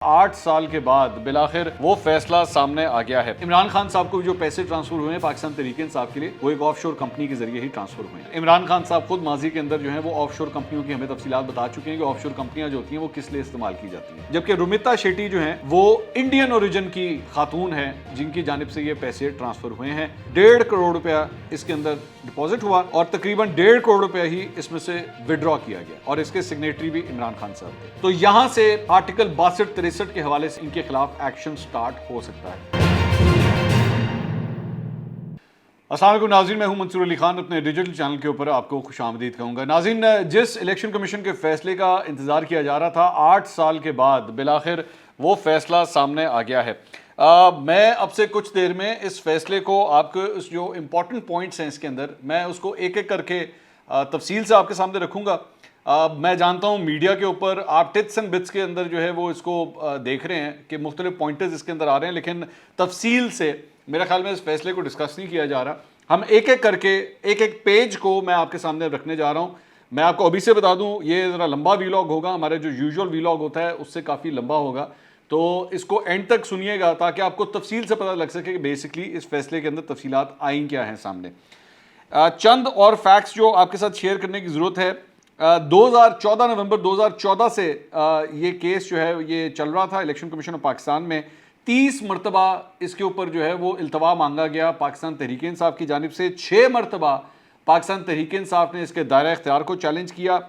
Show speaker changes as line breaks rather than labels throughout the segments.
8 سال کے بعد بلاخر وہ فیصلہ سامنے آ گیا ہے۔ عمران خان صاحب کو جو پیسے ٹرانسفر ہوئے ہیں پاکستان تحریک انصاف کے لیے، وہ ایک آف شور کمپنی کے ذریعے ہی ٹرانسفر ہوئے ہیں۔ عمران خان صاحب خود ماضی کے اندر جو ہیں وہ آف شور کمپنیوں کی ہمیں تفصیلات بتا چکے ہیں کہ آف شور کمپنیاں جو ہوتی ہیں وہ کس لیے استعمال کی جاتی ہیں، جبکہ رومیتا شیٹی جو ہیں وہ انڈین اوریجن کی خاتون ہیں جن کی جانب سے یہ پیسے ٹرانسفر ہوئے ہیں۔ 1.5 کروڑ روپیہ اس کے اندر ڈپازٹ ہوا اور تقریباً 1.5 کروڑ روپیہ ہی اس میں سے وڈرا کیا گیا، اور اس کے سگنیٹری بھی عمران خان صاحب تھے۔ تو یہاں سے آرٹیکل 62-63 کے حوالے سے ان کے خلاف ایکشن سٹارٹ ہو سکتا ہے۔ السلام علیکم ناظرین، میں ہوں منصور علی خان، اپنے ڈیجیٹل چینل کے اوپر آپ کو خوش آمدید کہوں گا۔ ناظرین، جس الیکشن کمیشن کے فیصلے کا انتظار کیا جا رہا تھا 8 سال کے بعد بلاخر وہ فیصلہ سامنے آ گیا ہے۔ میں اب سے کچھ دیر میں اس فیصلے کو آپ کے جو امپورٹنٹ پوائنٹس ہیں اس کے اندر، میں اس کو ایک ایک کر کے تفصیل سے آپ کے سامنے رکھوں گا۔ میں جانتا ہوں میڈیا کے اوپر آپ ٹچس اینڈ بٹس کے اندر جو ہے وہ اس کو دیکھ رہے ہیں کہ مختلف پوائنٹرز اس کے اندر آ رہے ہیں، لیکن تفصیل سے میرا خیال میں اس فیصلے کو ڈسکس نہیں کیا جا رہا۔ ہم ایک ایک کر کے ایک ایک پیج کو میں آپ کے سامنے رکھنے جا رہا ہوں۔ میں آپ کو ابھی سے بتا دوں یہ ذرا لمبا ویلاگ ہوگا، ہمارے جو یوزول ویلاگ ہوتا ہے اس سے کافی لمبا ہوگا، تو اس کو اینڈ تک سنیے گا تاکہ آپ کو تفصیل سے پتہ لگ سکے کہ بیسکلی اس فیصلے کے اندر تفصیلات آئیں کیا ہیں سامنے۔ چند اور فیکٹس جو آپ کے ساتھ شیئر کرنے کی ضرورت ہے۔ 2014 نومبر 2014 سے یہ کیس جو ہے یہ چل رہا تھا الیکشن کمیشن آف پاکستان میں۔ 30 مرتبہ اس کے اوپر جو ہے وہ التوا مانگا گیا پاکستان تحریک انصاف کی جانب سے۔ 6 مرتبہ پاکستان تحریک انصاف نے اس کے دائرہ اختیار کو چیلنج کیا۔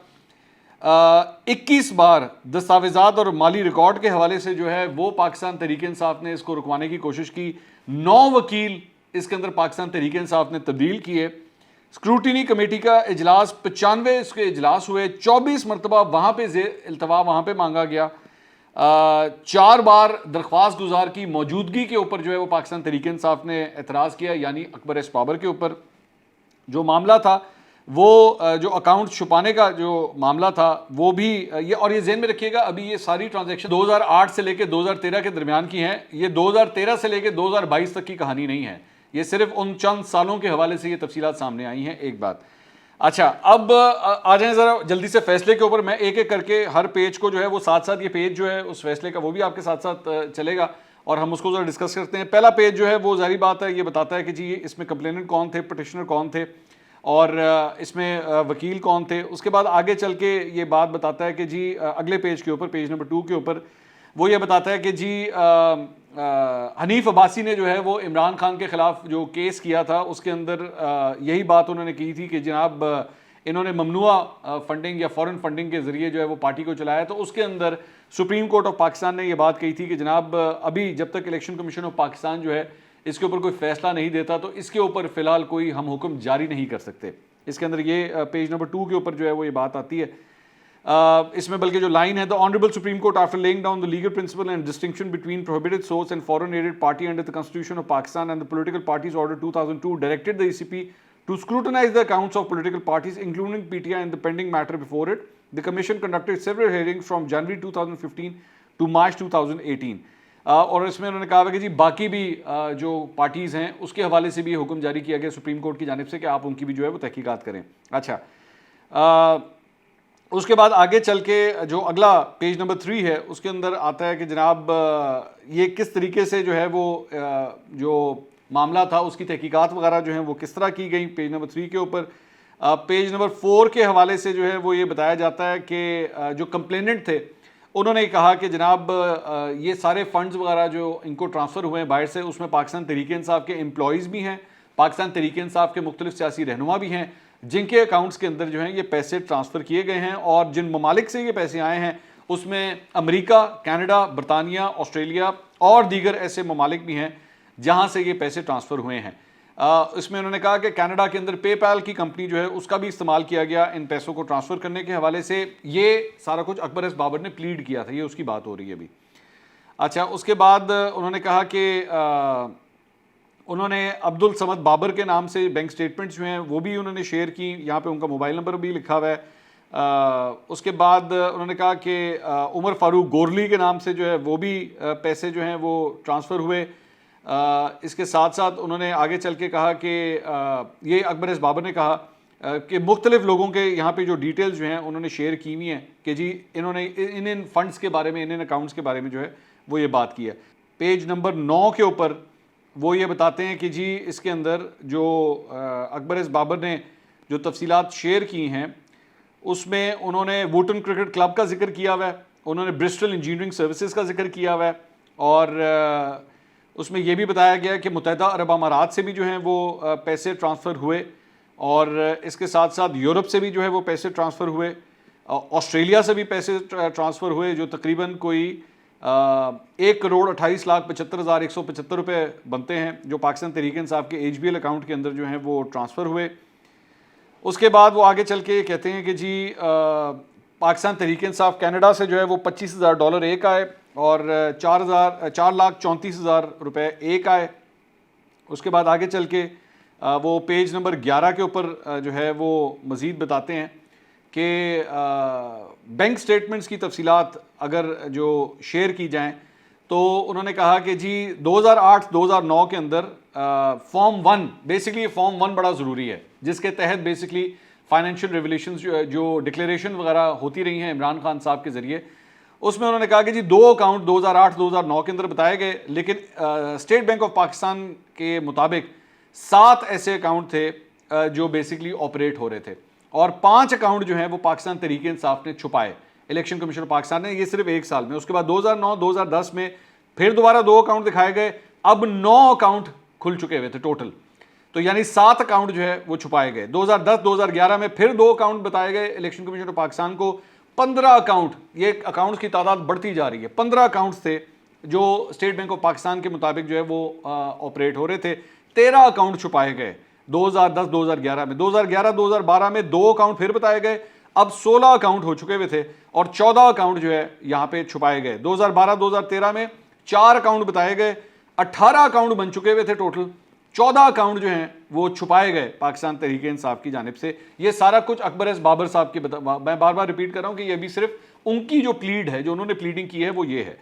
21 بار دستاویزات اور مالی ریکارڈ کے حوالے سے جو ہے وہ پاکستان تحریک انصاف نے اس کو رکوانے کی کوشش کی۔ 9 وکیل اس کے اندر پاکستان تحریک انصاف نے تبدیل کیے۔ اسکروٹینی کمیٹی کا اجلاس 95 اس کے اجلاس ہوئے، 24 مرتبہ وہاں پہ التوا وہاں پہ مانگا گیا۔ 4 بار درخواست گزار کی موجودگی کے اوپر جو ہے وہ پاکستان تحریک انصاف نے اعتراض کیا، یعنی اکبر ایس بابر کے اوپر جو معاملہ تھا، وہ جو اکاؤنٹ چھپانے کا جو معاملہ تھا وہ بھی یہ، اور یہ ذہن میں رکھیے گا ابھی یہ ساری ٹرانزیکشن 2008 سے لے کے 2013 کے درمیان کی ہیں، یہ 2013 سے لے کے 2022 تک کی کہانی نہیں ہے، یہ صرف ان چند سالوں کے حوالے سے یہ تفصیلات سامنے آئی ہیں۔ ایک بات اچھا، اب آ جائیں ذرا جلدی سے فیصلے کے اوپر۔ میں ایک ایک کر کے ہر پیج کو جو ہے وہ ساتھ ساتھ، یہ پیج جو ہے اس فیصلے کا وہ بھی آپ کے ساتھ ساتھ چلے گا اور ہم اس کو ذرا ڈسکس کرتے ہیں۔ پہلا پیج جو ہے وہ ظاہری بات ہے، یہ بتاتا ہے کہ جی اس میں کمپلیننٹ کون تھے، پٹیشنر کون تھے، اور اس میں وکیل کون تھے۔ اس کے بعد آگے چل کے یہ بات بتاتا ہے کہ جی اگلے پیج کے اوپر، پیج نمبر 2 کے اوپر وہ یہ بتاتا ہے کہ جی حنیف عباسی نے جو ہے وہ عمران خان کے خلاف جو کیس کیا تھا اس کے اندر یہی بات انہوں نے کی تھی کہ جناب انہوں نے ممنوع فنڈنگ یا فورن فنڈنگ کے ذریعے جو ہے وہ پارٹی کو چلایا، تو اس کے اندر سپریم کورٹ آف پاکستان نے یہ بات کہی تھی کہ جناب ابھی جب تک الیکشن کمیشن آف پاکستان جو ہے اس کے اوپر کوئی فیصلہ نہیں دیتا تو اس کے اوپر فی الحال کوئی ہم حکم جاری نہیں کر سکتے۔ اس کے اندر یہ پیج نمبر 2 کے اوپر جو ہے وہ یہ بات آتی ہے۔ اس میں بلکہ جو لائن ہے، The Honorable Supreme Court, after laying down the legal principle and distinction between prohibited source and foreign aided party under the Constitution of Pakistan and the Political Parties Order 2002, directed the ECP to scrutinize the accounts of political parties, including PTI, in the pending matter before it. The Commission conducted several hearings from January 2015 to March 2018. اور اس میں انہوں نے کہا ہے کہ جی باقی بھی جو پارٹیز ہیں اس کے حوالے سے بھی حکم جاری کیا گیا سپریم کورٹ کی جانب سے کہ آپ ان کی بھی جو ہے وہ تحقیقات کریں۔ اچھا، اس کے بعد آگے چل کے جو اگلا پیج نمبر 3 ہے اس کے اندر آتا ہے کہ جناب یہ کس طریقے سے جو ہے وہ جو معاملہ تھا اس کی تحقیقات وغیرہ جو ہیں وہ کس طرح کی گئی۔ پیج نمبر 3 کے اوپر پیج نمبر 4 کے حوالے سے جو ہے وہ یہ بتایا جاتا ہے کہ جو کمپلیننٹ تھے انہوں نے کہا کہ جناب یہ سارے فنڈز وغیرہ جو ان کو ٹرانسفر ہوئے ہیں باہر سے، اس میں پاکستان تحریک انصاف کے امپلائیز بھی ہیں، پاکستان تحریک انصاف کے مختلف سیاسی رہنما بھی ہیں جن کے اکاؤنٹس کے اندر جو ہیں یہ پیسے ٹرانسفر کیے گئے ہیں، اور جن ممالک سے یہ پیسے آئے ہیں اس میں امریکہ، کینیڈا، برطانیہ، آسٹریلیا اور دیگر ایسے ممالک بھی ہیں جہاں سے یہ پیسے ٹرانسفر ہوئے ہیں۔ اس میں انہوں نے کہا کہ کینیڈا کے اندر پے پیل کی کمپنی جو ہے اس کا بھی استعمال کیا گیا ان پیسوں کو ٹرانسفر کرنے کے حوالے سے۔ یہ سارا کچھ اکبر ایس بابر نے پلیڈ کیا تھا، یہ اس کی بات ہو رہی ہے ابھی۔ اچھا، اس کے بعد انہوں نے کہا کہ انہوں نے عبد الصمد بابر کے نام سے بینک سٹیٹمنٹس جو ہیں وہ بھی انہوں نے شیئر کی، یہاں پہ ان کا موبائل نمبر بھی لکھا ہوا ہے۔ اس کے بعد انہوں نے کہا کہ عمر فاروق گورلی کے نام سے جو ہے وہ بھی پیسے جو ہیں وہ ٹرانسفر ہوئے۔ اس کے ساتھ ساتھ انہوں نے آگے چل کے کہا کہ یہ اکبر ایس بابر نے کہا کہ مختلف لوگوں کے یہاں پہ جو ڈیٹیلز جو ہیں انہوں نے شیئر کی ہوئی ہیں کہ جی انہوں نے ان فنڈز کے بارے میں, ان اکاؤنٹس کے بارے میں جو ہے وہ یہ بات کی ہے. پیج نمبر 9 کے اوپر وہ یہ بتاتے ہیں کہ جی اس کے اندر جو اکبر ایس بابر نے جو تفصیلات شیئر کی ہیں اس میں انہوں نے ووٹن کرکٹ کلب کا ذکر کیا ہوا ہے, انہوں نے برسٹل انجینئرنگ سروسز کا ذکر کیا ہوا ہے, اور اس میں یہ بھی بتایا گیا کہ متحدہ عرب امارات سے بھی جو ہیں وہ پیسے ٹرانسفر ہوئے, اور اس کے ساتھ ساتھ یورپ سے بھی جو ہے وہ پیسے ٹرانسفر ہوئے, آسٹریلیا سے بھی پیسے ٹرانسفر ہوئے جو تقریباً کوئی 1,28,75,175 روپے بنتے ہیں, جو پاکستان تحریک انصاف کے ایچ بی ایل اکاؤنٹ کے اندر جو ہیں وہ ٹرانسفر ہوئے. اس کے بعد وہ آگے چل کے کہتے ہیں کہ جی پاکستان تحریک انصاف کینیڈا سے جو ہے وہ $25,000 ایک آئے, اور 4,34,000 روپے ایک آئے. اس کے بعد آگے چل کے وہ پیج نمبر 11 کے اوپر جو ہے وہ مزید بتاتے ہیں کہ بینک سٹیٹمنٹس کی تفصیلات اگر جو شیئر کی جائیں تو انہوں نے کہا کہ جی 2008-2009 کے اندر فارم 1, بیسکلی فارم 1 بڑا ضروری ہے جس کے تحت بیسکلی فائنینشیل ریولیشنز جو ڈکلیریشن وغیرہ ہوتی رہی ہیں عمران خان صاحب کے ذریعے, اس میں انہوں نے کہا کہ جی 2 اکاؤنٹ 2008-2009 کے اندر بتائے گئے, لیکن اسٹیٹ بینک آف پاکستان کے مطابق 7 ایسے اکاؤنٹ تھے جو بیسکلی آپریٹ ہو رہے تھے, اور 5 اکاؤنٹ جو ہیں وہ پاکستان تحریک انصاف نے چھپائے, الیکشن کمیشن آف پاکستان نے, یہ صرف ایک سال میں. اس کے بعد 2009-2010 میں پھر دوبارہ 2 اکاؤنٹ دکھائے گئے, اب 9 اکاؤنٹ کھل چکے ہوئے تھے ٹوٹل, تو یعنی 7 اکاؤنٹ جو ہے وہ چھپائے گئے. 2010-2011 میں پھر 2 اکاؤنٹ بتائے گئے الیکشن کمیشن آف پاکستان کو, 15 اکاؤنٹ, یہ اکاؤنٹس کی تعداد بڑھتی جا رہی ہے, 15 اکاؤنٹس تھے جو اسٹیٹ بینک آف پاکستان کے مطابق جو ہے وہ آپریٹ ہو رہے تھے. 13 اکاؤنٹ چھپائے گئے 2010-2011 میں. 2011-2012 میں 2 اکاؤنٹ پھر بتائے گئے, اب 16 اکاؤنٹ ہو چکے ہوئے تھے, اور 14 اکاؤنٹ جو ہے یہاں پہ چھپائے گئے. 2012-2013 میں 4 اکاؤنٹ بتائے گئے, 18 اکاؤنٹ بن چکے ہوئے تھے ٹوٹل, 14 اکاؤنٹ جو ہیں وہ چھپائے گئے پاکستان تحریک انصاف کی جانب سے. یہ سارا کچھ اکبر ایس بابر صاحب کی میں بار بار ریپیٹ کر رہا ہوں کہ یہ بھی صرف ان کی جو پلیڈ ہے, جو انہوں نے پلیڈنگ کی ہے وہ یہ ہے.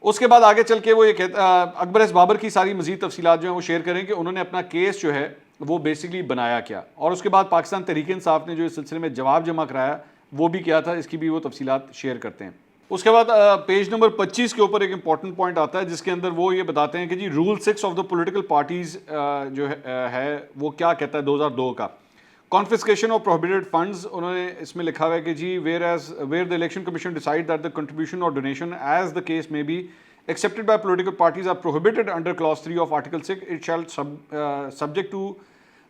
اس کے بعد آگے چل کے وہ یہ اکبر ایس بابر کی ساری مزید تفصیلات جو ہیں وہ شیئر کریں کہ انہوں نے اپنا کیس جو ہے وہ بیسکلی بنایا کیا, اور اس کے بعد پاکستان تحریک انصاف نے جو اس سلسلے میں جواب جمع کرایا وہ بھی کیا تھا, اس کی بھی وہ تفصیلات شیئر کرتے ہیں. اس کے بعد پیج نمبر 25 کے اوپر ایک امپورٹنٹ پوائنٹ آتا ہے جس کے اندر وہ یہ بتاتے ہیں کہ جی rule 6 of the political parties جو ہے وہ کیا کہتا ہے 2002 کا. کانفسکیشن آف پروہیبٹڈ فنڈز, انہوں نے اس میں لکھا ہوا ہے کہ جی where the election commission decide that the contribution اور ڈونیشن ایز دا کیس میں be accepted by political parties are prohibited under clause 3 of article 6, it shall subject to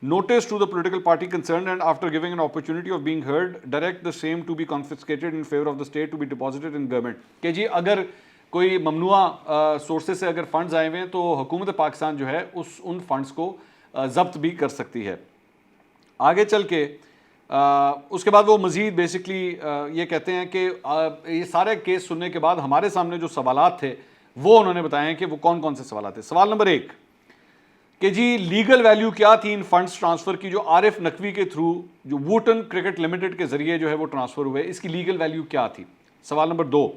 notice to the political party concerned, and after giving an opportunity of being heard direct the same to be confiscated in favor of the state to be deposited in government. کہ جی اگر کوئی ممنوعہ sources سے اگر funds آئے ہوئے ہیں تو حکومت پاکستان جو ہے ان فنڈز کو ضبط بھی کر سکتی ہے. آگے چل کے اس کے بعد وہ مزید بیسکلی یہ کہتے ہیں کہ یہ سارے کیس سننے کے بعد ہمارے سامنے جو سوالات تھے وہ انہوں نے بتایا کہ وہ کون کون سے سوالات تھے. سوال نمبر 1 کہ جی لیگل ویلیو کیا تھی ان فنڈز ٹرانسفر کی جو عارف نقوی کے تھرو جو ووٹن کرکٹ لمیٹڈ کے ذریعے جو ہے وہ ٹرانسفر ہوئے, اس کی لیگل ویلیو کیا تھی. سوال نمبر 2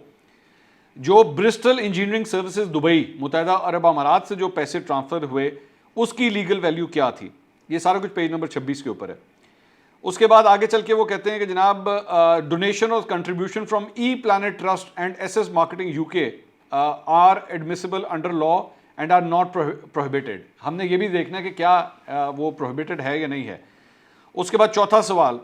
جو برسٹل انجینئرنگ سروسز دبئی متحدہ عرب امارات سے جو پیسے ٹرانسفر ہوئے اس کی لیگل ویلیو کیا تھی. یہ سارا کچھ پیج نمبر 26 کے اوپر ہے. اس کے بعد آگے چل کے وہ کہتے ہیں کہ جناب ڈونیشن اور contribution from E Plant Trust and S S Marketing U K are admissible under law and are not prohibited. ہم نے یہ بھی دیکھنا ہے کہ کیا وہ پروہیبٹڈ ہے یا نہیں ہے. اس کے بعد چوتھا سوال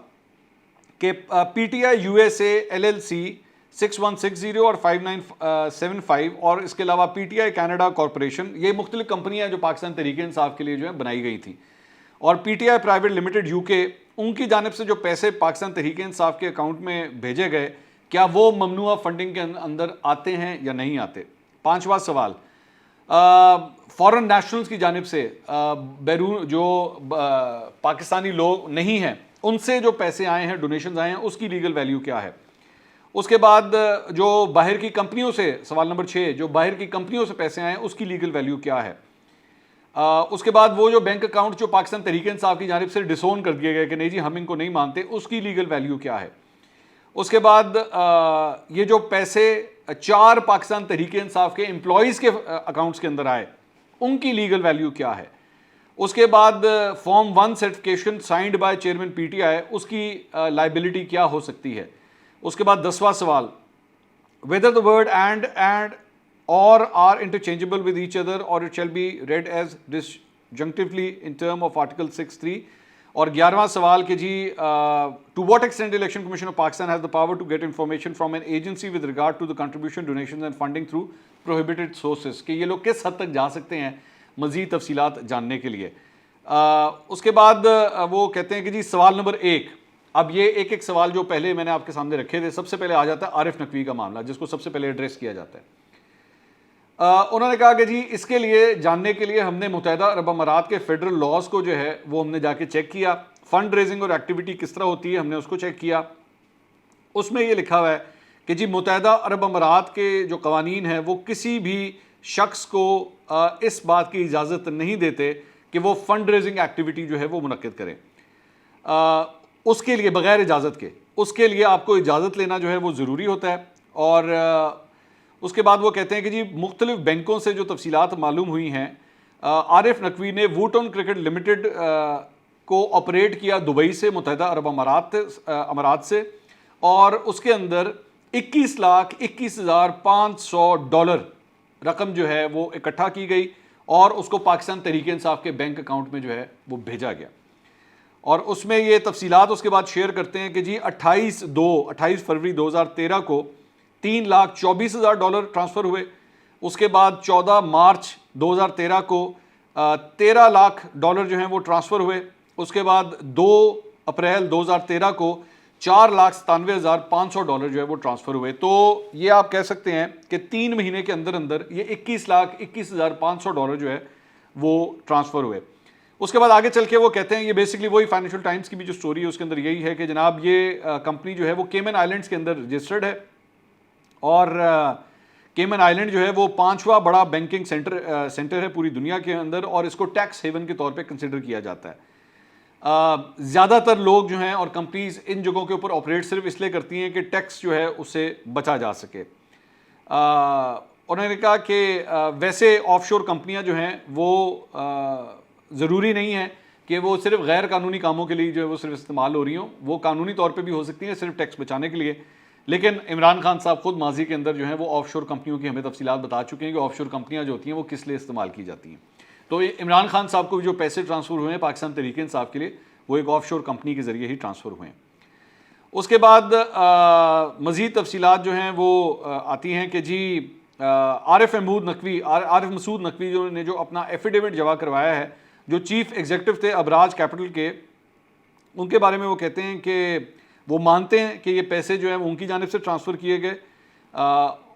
کہ P T I U S A L L C 6160 اور 5975 اور اس کے علاوہ P T I Canada corporation, یہ مختلف کمپنیاں جو پاکستان تحریک انصاف کے لیے جو ہے بنائی گئی تھیں, اور پی T I private limited you کے ان کی جانب سے جو پیسے پاکستان تحریک انصاف کے اکاؤنٹ میں بھیجے گئے کیا وہ ممنوعہ فنڈنگ کے اندر آتے ہیں یا نہیں آتے. پانچواں سوال فورن نیشنلز کی جانب سے بیرون جو پاکستانی لوگ نہیں ہیں ان سے جو پیسے آئے ہیں ڈونیشنز آئے ہیں اس کی لیگل ویلیو کیا ہے. اس کے بعد جو باہر کی کمپنیوں سے سوال نمبر 6 جو باہر کی کمپنیوں سے پیسے آئے ہیں اس کی لیگل ویلیو کیا ہے. اس کے بعد وہ جو بینک اکاؤنٹ جو پاکستان تحریک انصاف کی جانب سے ڈسون کر دیے گئے کہ نہیں جی ہم ان کو نہیں مانتے, اس کی لیگل ویلیو کیا ہے. اس کے بعد یہ جو پیسے 4 پاکستان تحریک انصاف کے امپلائیز کے اکاؤنٹس کے اندر آئے ان کی لیگل ویلیو کیا ہے. اس کے بعد form 1 certification signed by chairman P T I, اس کی لائبلٹی کیا ہو سکتی ہے. اس کے بعد 10واں سوال، whether the word and or are interchangeable with each other or it shall be read as disjunctively in term of article 6(3). اور 11واں سوال کہ جی to what extent the Election Commission of Pakistan has the power to get information from an agency with regard to the contribution, donations and funding through prohibited sources، کہ یہ لوگ کس حد تک جا سکتے ہیں مزید تفصیلات جاننے کے لیے. اس کے بعد وہ کہتے ہیں کہ جی سوال نمبر 1، اب یہ ایک ایک سوال جو پہلے میں نے آپ کے سامنے رکھے تھے، سب سے پہلے آ جاتا ہے عارف نقوی کا معاملہ، جس کو سب سے پہلے ایڈریس کیا جاتا ہے. انہوں نے کہا کہ جی اس کے لیے جاننے کے لیے ہم نے متحدہ عرب امارات کے فیڈرل لاز کو جو ہے وہ ہم نے جا کے چیک کیا، فنڈ ریزنگ اور ایکٹیویٹی کس طرح ہوتی ہے ہم نے اس کو چیک کیا. اس میں یہ لکھا ہوا ہے کہ جی متحدہ عرب امارات کے جو قوانین ہیں وہ کسی بھی شخص کو اس بات کی اجازت نہیں دیتے کہ وہ فنڈ ریزنگ ایکٹیویٹی جو ہے وہ منعقد کریں اس کے لیے بغیر اجازت کے. اس کے لیے آپ کو اجازت لینا جو ہے وہ ضروری ہوتا ہے. اور اس کے بعد وہ کہتے ہیں کہ جی مختلف بینکوں سے جو تفصیلات معلوم ہوئی ہیں، عارف نقوی نے ووٹن کرکٹ لمیٹڈ کو آپریٹ کیا دبئی سے، متحدہ عرب امارات سے، اور اس کے اندر 21,21,500 ڈالر رقم جو ہے وہ اکٹھا کی گئی اور اس کو پاکستان تحریک انصاف کے بینک اکاؤنٹ میں جو ہے وہ بھیجا گیا. اور اس میں یہ تفصیلات اس کے بعد شیئر کرتے ہیں کہ جی 28 فروری 2013 کو 3,24,000 ڈالر ٹرانسفر ہوئے. اس کے بعد 14 مارچ 2013 کو 13 لاکھ ڈالر جو ہیں وہ ٹرانسفر ہوئے. اس کے بعد 2 اپریل 2013 کو 4,97,500 ڈالر جو ہے وہ ٹرانسفر ہوئے. تو یہ آپ کہہ سکتے ہیں کہ 3 مہینے کے اندر اندر یہ 21,21,500 ڈالر جو ہے وہ ٹرانسفر ہوئے. اس کے بعد آگے چل کے وہ کہتے ہیں، یہ بیسکلی وہی فائنینشیل ٹائمز کی بھی جو سٹوری ہے اس کے اندر یہی ہے کہ جناب یہ کمپنی جو ہے وہ کیمن آئلینڈز کے اندر رجسٹرڈ ہے، اور کیمن آئلینڈ جو ہے وہ 5واں بڑا بینکنگ سینٹر ہے پوری دنیا کے اندر، اور اس کو ٹیکس ہیون کے طور پہ کنسیڈر کیا جاتا ہے. زیادہ تر لوگ جو ہیں اور کمپنیز ان جگہوں کے اوپر آپریٹ صرف اس لیے کرتی ہیں کہ ٹیکس جو ہے اس سے بچا جا سکے. انہوں نے کہا کہ ویسے آف شور کمپنیاں جو ہیں وہ ضروری نہیں ہے کہ وہ صرف غیر قانونی کاموں کے لیے جو ہے وہ صرف استعمال ہو رہی ہوں، وہ قانونی طور پہ بھی ہو سکتی ہیں صرف ٹیکس بچانے کے لیے. لیکن عمران خان صاحب خود ماضی کے اندر جو ہیں وہ آف شور کمپنیوں کی ہمیں تفصیلات بتا چکے ہیں کہ آف شور کمپنیاں جو ہوتی ہیں وہ کس لیے استعمال کی جاتی ہیں. تو عمران خان صاحب کو جو پیسے ٹرانسفر ہوئے ہیں پاکستان تحریک انصاف کے لیے وہ ایک آف شور کمپنی کے ذریعے ہی ٹرانسفر ہوئے ہیں. اس کے بعد مزید تفصیلات جو ہیں وہ آتی ہیں کہ جی عارف مسعود نقوی جو اپنا ایفیڈیوٹ جمع کروایا ہے، جو چیف ایگزیکٹو تھے ابراج کیپٹل کے، ان کے بارے میں وہ کہتے ہیں کہ وہ مانتے ہیں کہ یہ پیسے جو ہیں وہ ان کی جانب سے ٹرانسفر کیے گئے،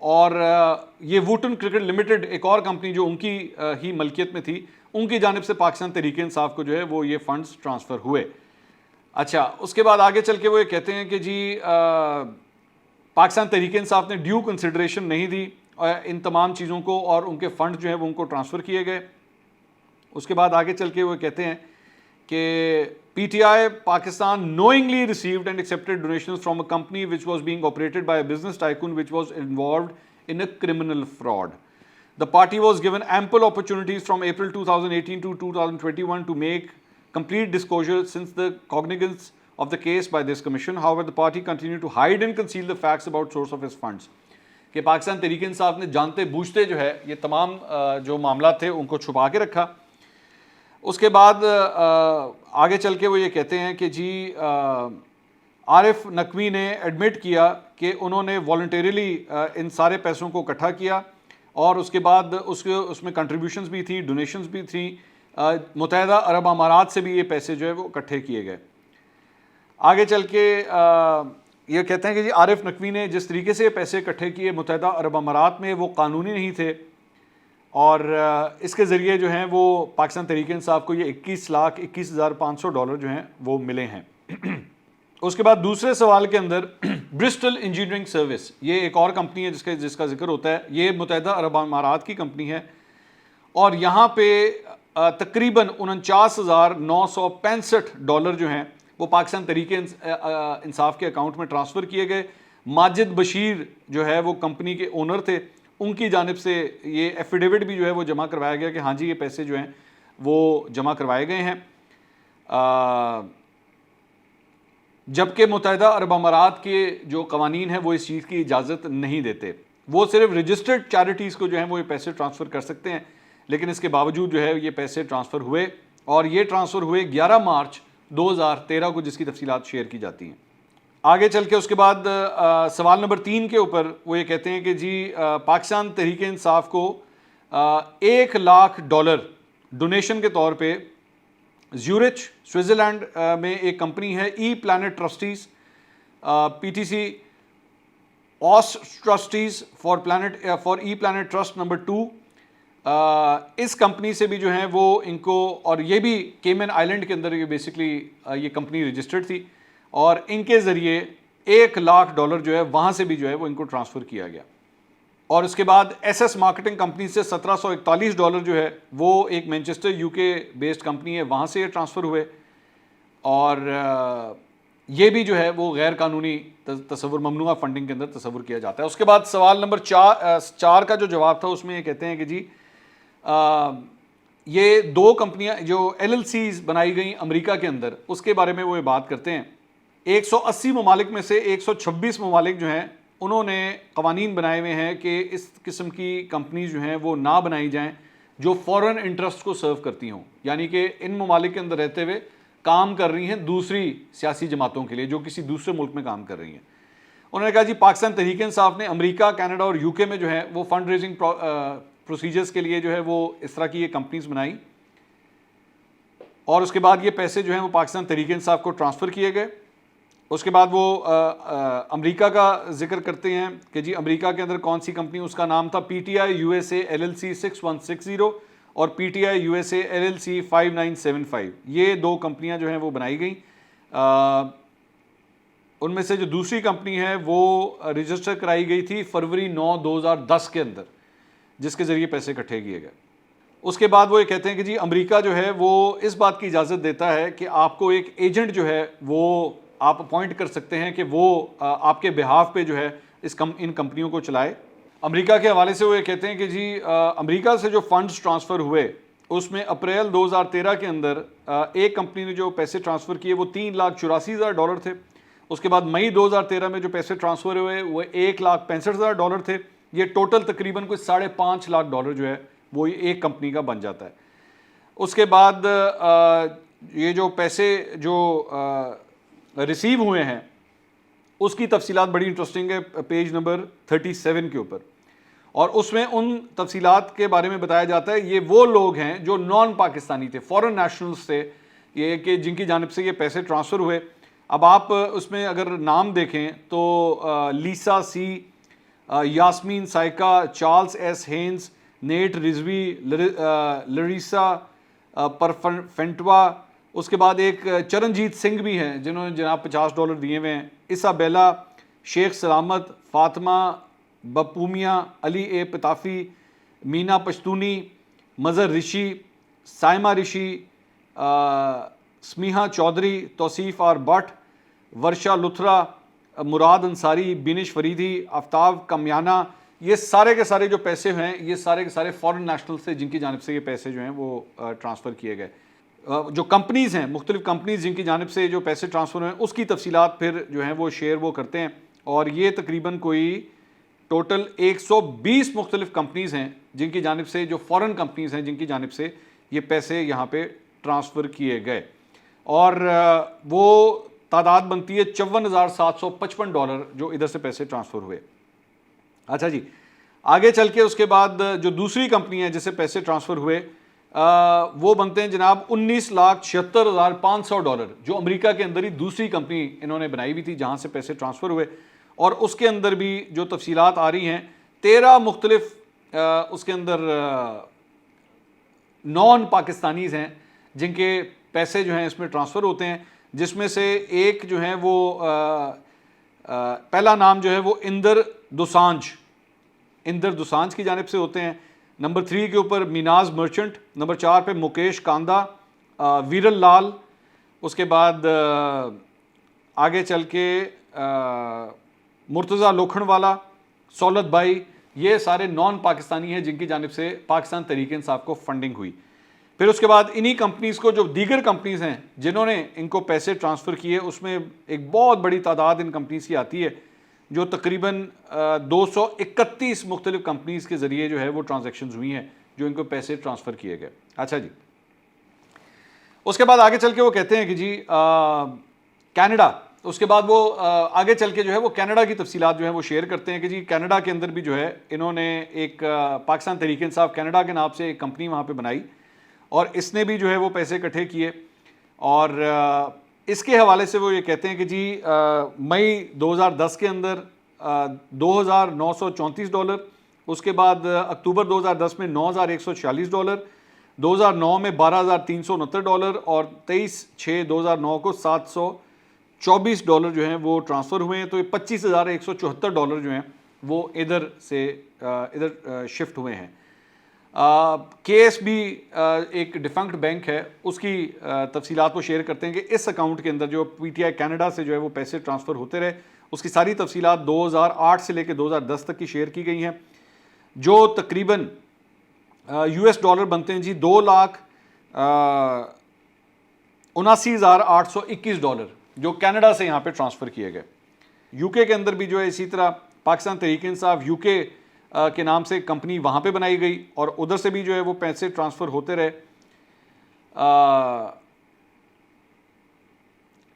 اور یہ ووٹن کرکٹ لمیٹڈ ایک اور کمپنی جو ان کی ہی ملکیت میں تھی، ان کی جانب سے پاکستان تحریک انصاف کو جو ہے وہ یہ فنڈز ٹرانسفر ہوئے. اچھا، اس کے بعد آگے چل کے وہ یہ کہتے ہیں کہ جی پاکستان تحریک انصاف نے ڈیو کنسیڈریشن نہیں دی ان تمام چیزوں کو، اور ان کے فنڈ جو ہیں وہ ان کو ٹرانسفر کیے گئے. اس کے بعد آگے چل کے وہ کہتے ہیں کہ P T I Pakistan knowingly received and accepted donations from a company which was being operated by a business tycoon which was involved in a criminal fraud. The party was given ample opportunities from April 2018 to 2021 to make complete disclosure since the cognizance of the case by this commission. However, the party continued to hide and conceal the facts about source of its funds. کہ پاکستان تحریک انصاف نے جانتے بوجھتے جو ہے یہ تمام جو معاملات تھے ان کو چھپا کے رکھا. اس کے بعد آگے چل کے وہ یہ کہتے ہیں کہ جی عارف نقوی نے ایڈمٹ کیا کہ انہوں نے والنٹیریلی ان سارے پیسوں کو اکٹھا کیا، اور اس کے بعد اس میں کنٹریبیوشنز بھی تھیں، ڈونیشنز بھی تھیں، متحدہ عرب امارات سے بھی یہ پیسے جو ہے وہ اکٹھے کیے گئے. آگے چل کے یہ کہتے ہیں کہ جی عارف نقوی نے جس طریقے سے یہ پیسے اکٹھے کیے متحدہ عرب امارات میں وہ قانونی نہیں تھے، اور اس کے ذریعے جو ہیں وہ پاکستان تحریک انصاف کو یہ 21,21,500 ڈالر جو ہیں وہ ملے ہیں. اس کے بعد دوسرے سوال کے اندر برسٹل انجینئرنگ سروس، یہ ایک اور کمپنی ہے جس کا ذکر ہوتا ہے، یہ متحدہ عرب امارات کی کمپنی ہے، اور یہاں پہ تقریباً 49,965 ڈالر جو ہیں وہ پاکستان تحریک انصاف کے اکاؤنٹ میں ٹرانسفر کیے گئے. ماجد بشیر جو ہے وہ کمپنی کے اونر تھے، ان کی جانب سے یہ ایفیڈیوٹ بھی جو ہے وہ جمع کروایا گیا کہ ہاں جی یہ پیسے جو ہیں وہ جمع کروائے گئے ہیں، جبکہ متحدہ عرب امارات کے جو قوانین ہیں وہ اس چیز کی اجازت نہیں دیتے. وہ صرف رجسٹرڈ چیریٹیز کو جو ہیں وہ یہ پیسے ٹرانسفر کر سکتے ہیں، لیکن اس کے باوجود جو ہے یہ پیسے ٹرانسفر ہوئے، اور یہ ٹرانسفر ہوئے 11 مارچ 2013 کو، جس کی تفصیلات شیئر کی جاتی ہیں. آگے چل کے اس کے بعد سوال نمبر 3 کے اوپر وہ یہ کہتے ہیں کہ جی پاکستان تحریک انصاف کو $1,00,000 ڈونیشن کے طور پہ زیورچ سوئٹزرلینڈ میں ایک کمپنی ہے E Plant Trustees PTC as trustees for E Plant Trust number 2، اس کمپنی سے بھی جو ہیں وہ ان کو، اور یہ بھی کیمن آئلینڈ کے اندر یہ بیسکلی یہ کمپنی رجسٹرڈ تھی، اور ان کے ذریعے $1,00,000 جو ہے وہاں سے بھی جو ہے وہ ان کو ٹرانسفر کیا گیا. اور اس کے بعد SS مارکیٹنگ کمپنی سے $1,741 جو ہے وہ ایک مینچسٹر UK بیسڈ کمپنی ہے، وہاں سے یہ ٹرانسفر ہوئے، اور یہ بھی جو ہے وہ غیر قانونی تصور، ممنوعہ فنڈنگ کے اندر تصور کیا جاتا ہے. اس کے بعد سوال نمبر 4 کا جو جواب تھا اس میں یہ کہتے ہیں کہ جی یہ 2 کمپنیاں جو LLCs بنائی گئیں امریکہ کے اندر، اس کے بارے میں وہ یہ بات کرتے ہیں. 180 ممالک میں سے 126 ممالک جو ہیں انہوں نے قوانین بنائے ہوئے ہیں کہ اس قسم کی کمپنیز جو ہیں وہ نہ بنائی جائیں جو فورن انٹرسٹ کو سرو کرتی ہوں، یعنی کہ ان ممالک کے اندر رہتے ہوئے کام کر رہی ہیں دوسری سیاسی جماعتوں کے لیے جو کسی دوسرے ملک میں کام کر رہی ہیں. انہوں نے کہا جی پاکستان تحریک انصاف نے امریکہ، کینیڈا اور UK میں جو ہے وہ فنڈ ریزنگ پروسیجرز کے لیے جو ہے وہ اس طرح کی یہ کمپنیز بنائی، اور اس کے بعد یہ پیسے جو ہیں وہ پاکستان تحریک انصاف کو ٹرانسفر کیے گئے. اس کے بعد وہ امریکہ کا ذکر کرتے ہیں کہ جی امریکہ کے اندر کون سی کمپنی، اس کا نام تھا PTI USA LLC 6160 اور PTI USA LLC 5975. یہ 2 کمپنیاں جو ہیں وہ بنائی گئیں. ان میں سے جو دوسری کمپنی ہے وہ رجسٹر کرائی گئی تھی فروری 9 2010 کے اندر، جس کے ذریعے پیسے اکٹھے کیے گئے. اس کے بعد وہ یہ کہتے ہیں کہ جی امریکہ جو ہے وہ اس بات کی اجازت دیتا ہے کہ آپ کو ایک ایجنٹ جو ہے وہ آپ اپوائنٹ کر سکتے ہیں کہ وہ آپ کے بہاف پہ جو ہے ان کمپنیوں کو چلائے. امریکہ کے حوالے سے وہ یہ کہتے ہیں کہ جی امریکہ سے جو فنڈز ٹرانسفر ہوئے اس میں اپریل 2013 کے اندر ایک کمپنی نے جو پیسے ٹرانسفر کیے وہ $3,84,000 تھے. اس کے بعد مئی 2013 میں جو پیسے ٹرانسفر ہوئے وہ $1,65,000 تھے. یہ ٹوٹل تقریباً کوئی $5.5 جو ہے وہ ایک کمپنی کا بن جاتا ہے. اس کے بعد یہ جو پیسے جو ریسیو ہوئے ہیں اس کی تفصیلات بڑی انٹرسٹنگ ہے پیج نمبر 37 کے اوپر، اور اس میں ان تفصیلات کے بارے میں بتایا جاتا ہے یہ وہ لوگ ہیں جو نان پاکستانی تھے، فورن نیشنلز تھے، یہ کہ جن کی جانب سے یہ پیسے ٹرانسفر ہوئے. اب آپ اس میں اگر نام دیکھیں تو Lisa C, Yasmin Saikia, Charles S Haines, Nate Rizvi, Larissa پرفنٹوا، اس کے بعد ایک چرنجیت سنگھ بھی ہیں جنہوں نے جناب $50 دیے ہوئے ہیں، اسابیلا، شیخ سلامت، فاطمہ بپومیا، علی اے پتافی، مینا پشتونی، مظہر رشی، سائمہ رشی، سمیحہ چودھری، توصیف آر بٹ، ورشا لتھرا، مراد انصاری، بینش فریدی، آفتاب کمیانہ. یہ سارے کے سارے جو پیسے ہیں یہ سارے کے سارے فورن نیشنلز سے جن کی جانب سے یہ پیسے جو ہیں وہ ٹرانسفر کیے گئے. جو کمپنیز ہیں، مختلف کمپنیز جن کی جانب سے جو پیسے ٹرانسفر ہوئے اس کی تفصیلات پھر جو ہیں وہ شیئر وہ کرتے ہیں، اور یہ تقریباً کوئی ٹوٹل 120 مختلف کمپنیز ہیں جن کی جانب سے، جو فورن کمپنیز ہیں جن کی جانب سے یہ پیسے یہاں پہ ٹرانسفر کیے گئے، اور وہ تعداد بنتی ہے $54,755 جو ادھر سے پیسے ٹرانسفر ہوئے. اچھا جی آگے چل کے اس کے بعد جو دوسری کمپنی ہے جس سے پیسے ٹرانسفر ہوئے وہ بنتے ہیں جناب $19,76,500 جو امریکہ کے اندر ہی دوسری کمپنی انہوں نے بنائی ہوئی تھی جہاں سے پیسے ٹرانسفر ہوئے. اور اس کے اندر بھی جو تفصیلات آ رہی ہیں 13 مختلف اس کے اندر نان پاکستانیز ہیں جن کے پیسے جو ہیں اس میں ٹرانسفر ہوتے ہیں، جس میں سے ایک جو ہیں وہ پہلا نام جو ہے وہ اندر دوسانج کی جانب سے ہوتے ہیں. نمبر 3 کے اوپر میناز مرچنٹ، نمبر 4 پہ مکیش کاندہ، ویرل لال، اس کے بعد آگے چل کے مرتضیٰ لوکھن والا، سولت بھائی، یہ سارے نان پاکستانی ہیں جن کی جانب سے پاکستان تحریک انصاف کو فنڈنگ ہوئی. پھر اس کے بعد انہی کمپنیز کو جو دیگر کمپنیز ہیں جنہوں نے ان کو پیسے ٹرانسفر کیے، اس میں ایک بہت بڑی تعداد ان کمپنیز کی آتی ہے، جو تقریباً 231 مختلف کمپنیز کے ذریعے جو ہے وہ ٹرانزیکشنز ہوئی ہیں جو ان کو پیسے ٹرانسفر کیے گئے. اچھا جی، اس کے بعد آگے چل کے وہ کہتے ہیں کہ جی کینیڈا، اس کے بعد وہ آگے چل کے جو ہے وہ کینیڈا کی تفصیلات جو ہیں وہ شیئر کرتے ہیں کہ جی کینیڈا کے اندر بھی جو ہے انہوں نے ایک پاکستان تحریک انصاف کینیڈا کے نام سے ایک کمپنی وہاں پہ بنائی، اور اس نے بھی جو ہے وہ پیسے اکٹھے کیے. اور اس کے حوالے سے وہ یہ کہتے ہیں کہ جی مئی 2010 کے اندر $2,934، اس کے بعد اکتوبر 2010 میں $9,146، 2009 میں $12,369، اور 23/6/2009 کو $724 جو ہیں وہ ٹرانسفر ہوئے ہیں. تو یہ $25,174 جو ہیں وہ ادھر سے ادھر شفٹ ہوئے ہیں. کے ایس بی ایک ڈیفنکٹ بینک ہے، اس کی تفصیلات کو شیئر کرتے ہیں کہ اس اکاؤنٹ کے اندر جو پی ٹی آئی کینیڈا سے جو ہے وہ پیسے ٹرانسفر ہوتے رہے. اس کی ساری تفصیلات 2008 سے لے کے 2010 تک کی شیئر کی گئی ہیں، جو تقریباً $US بنتے ہیں جی $2,79,821 جو کینیڈا سے یہاں پہ ٹرانسفر کیے گئے. یو کے اندر بھی جو ہے اسی طرح پاکستان تحریک انصاف یو کے کے نام سے کمپنی وہاں پہ بنائی گئی، اور ادھر سے بھی جو ہے وہ پیسے ٹرانسفر ہوتے رہے.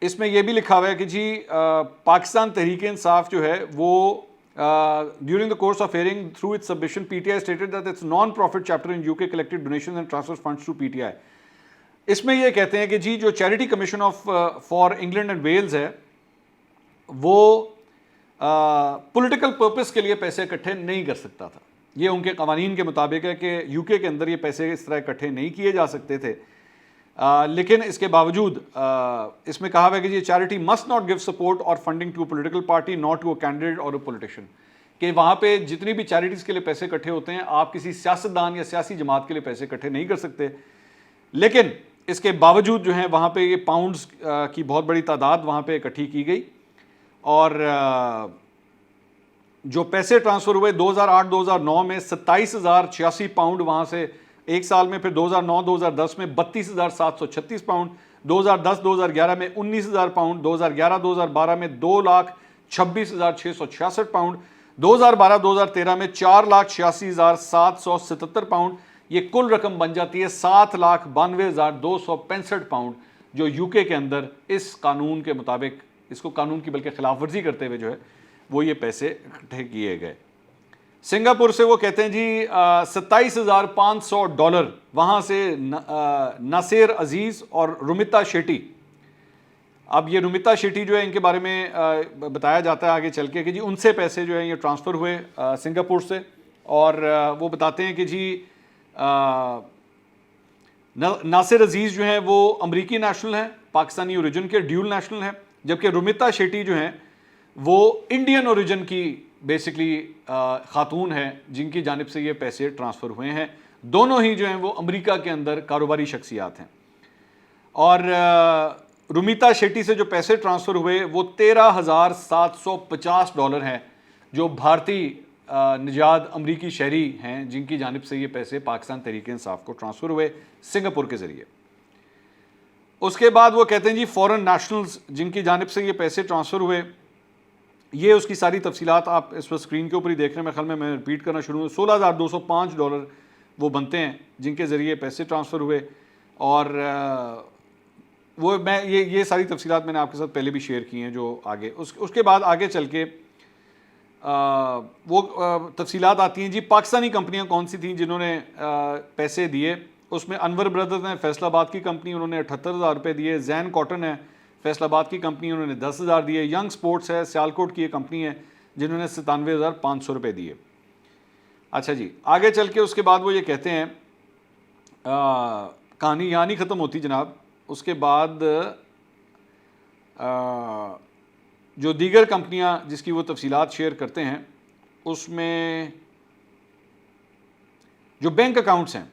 اس میں یہ بھی لکھا ہوا ہے کہ جی پاکستان تحریک انصاف جو ہے وہ during the course of hearing through its submission PTI stated that its non-profit chapter in UK collected donations and transfers funds to PTI. اس میں یہ کہتے ہیں کہ جی جو charity commission of for England and Wales ہے وہ پولیٹیکل پرپس کے لیے پیسے اکٹھے نہیں کر سکتا تھا. یہ ان کے قوانین کے مطابق ہے کہ یو کے اندر یہ پیسے اس طرح اکٹھے نہیں کیے جا سکتے تھے. لیکن اس کے باوجود اس میں کہا ہوا ہے کہ یہ charity must not give support اور funding to a political party not to a candidate اور اے پولیٹیشین. کہ وہاں پہ جتنی بھی چیریٹیز کے لیے پیسے اکٹھے ہوتے ہیں، آپ کسی سیاستدان یا سیاسی جماعت کے لیے پیسے اکٹھے نہیں کر سکتے. لیکن اس کے باوجود جو ہیں وہاں پہ یہ پاؤنڈز کی بہت بڑی تعداد وہاں پہ اکٹھی کی گئی، اور جو پیسے ٹرانسفر ہوئے 2008-2009 میں £27,086 وہاں سے ایک سال میں، پھر 2009-2010 میں £32,736، 2010-2011 میں £19,000، 2011-2012 میں £2,26,666، 2012-2013 میں £4,86,777. یہ کل رقم بن جاتی ہے £7,92,265 جو یو کے اندر اس قانون کے مطابق، اس کو قانون کی بلکہ خلاف ورزی کرتے ہوئے جو ہے وہ یہ پیسے اکٹھے کیے گئے. سنگاپور سے وہ کہتے ہیں جی $27,500 وہاں سے ناصر عزیز اور رمیتا شیٹی. اب یہ رمیتا شیٹی جو ہے ان کے بارے میں بتایا جاتا ہے آگے چل کے کہ جی ان سے پیسے جو ہیں یہ ٹرانسفر ہوئے سنگاپور سے، اور وہ بتاتے ہیں کہ جی ناصر عزیز جو ہیں وہ امریکی نیشنل ہیں، پاکستانی اوریجن کے ڈیول نیشنل ہیں، جبکہ رمیتا شیٹی جو ہیں وہ انڈین اوریجن کی بیسکلی خاتون ہیں جن کی جانب سے یہ پیسے ٹرانسفر ہوئے ہیں. دونوں ہی جو ہیں وہ امریکہ کے اندر کاروباری شخصیات ہیں. اور رمیتا شیٹی سے جو پیسے ٹرانسفر ہوئے وہ $13,750 ہیں، جو بھارتی نژاد امریکی شہری ہیں جن کی جانب سے یہ پیسے پاکستان تحریک انصاف کو ٹرانسفر ہوئے سنگاپور کے ذریعے. اس کے بعد وہ کہتے ہیں جی فورن نیشنلز جن کی جانب سے یہ پیسے ٹرانسفر ہوئے، یہ اس کی ساری تفصیلات آپ اس پر اسکرین کے اوپر ہی دیکھ رہے ہیں. میں خیال میں ریپیٹ کرنا شروع ہوں. $16,205 وہ بنتے ہیں جن کے ذریعے پیسے ٹرانسفر ہوئے. اور وہ میں یہ ساری تفصیلات میں نے آپ کے ساتھ پہلے بھی شیئر کی ہیں جو آگے اس کے بعد آگے چل کے وہ تفصیلات آتی ہیں جی پاکستانی کمپنیاں کون سی تھیں جنہوں نے پیسے دیے. اس میں انور بردرز ہیں فیصل آباد کی کمپنی، انہوں نے $78,000 دیے. زین کاٹن ہے فیصل آباد کی کمپنی، انہوں نے $10,000 دیے. ینگ سپورٹس ہے سیالکوٹ کی ایک کمپنی ہے جنہوں نے $97,500 دیے. اچھا جی آگے چل کے اس کے بعد وہ یہ کہتے ہیں کہانی یہاں نہیں ختم ہوتی جناب. اس کے بعد جو دیگر کمپنیاں جس کی وہ تفصیلات شیئر کرتے ہیں اس میں جو بینک اکاؤنٹس ہیں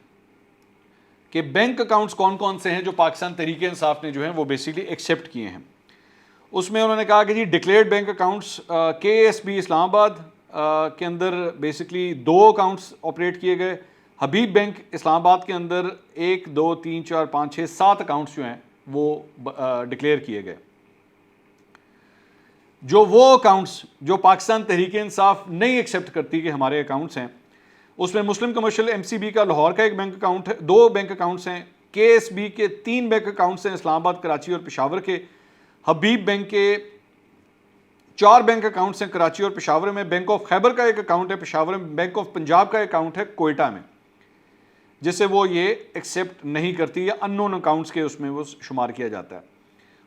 کہ بینک اکاؤنٹس کون کون سے ہیں جو پاکستان تحریک انصاف نے جو ہیں وہ بیسیکلی ایکسیپٹ کیے ہیں. اس میں انہوں نے کہا کہ جی ڈکلیئرڈ بینک اکاؤنٹس کے ایس بی اسلام آباد کے اندر بیسکلی 2 اکاؤنٹس آپریٹ کیے گئے. حبیب بینک اسلام آباد کے اندر 1 2 3 4 5 6 7 اکاؤنٹس جو ہیں وہ ڈکلیئر کیے گئے. جو وہ اکاؤنٹس جو پاکستان تحریک انصاف نہیں ایکسیپٹ کرتی کہ ہمارے اکاؤنٹس ہیں، اس میں مسلم کمرشل ایم سی بی کا لاہور کا ایک بینک اکاؤنٹ ہے، 2 بینک اکاؤنٹس ہیں، کے ایس بی کے 3 بینک اکاؤنٹس ہیں اسلام آباد، کراچی اور پشاور کے، حبیب بینک کے 4 بینک اکاؤنٹس ہیں کراچی اور پشاور میں، بینک آف خیبر کا ایک اکاؤنٹ ہے پشاور میں، بینک آف پنجاب کا اکاؤنٹ ہے کوئٹہ میں، جسے وہ یہ ایکسیپٹ نہیں کرتی یا ان نون اکاؤنٹس کے اس میں وہ شمار کیا جاتا ہے.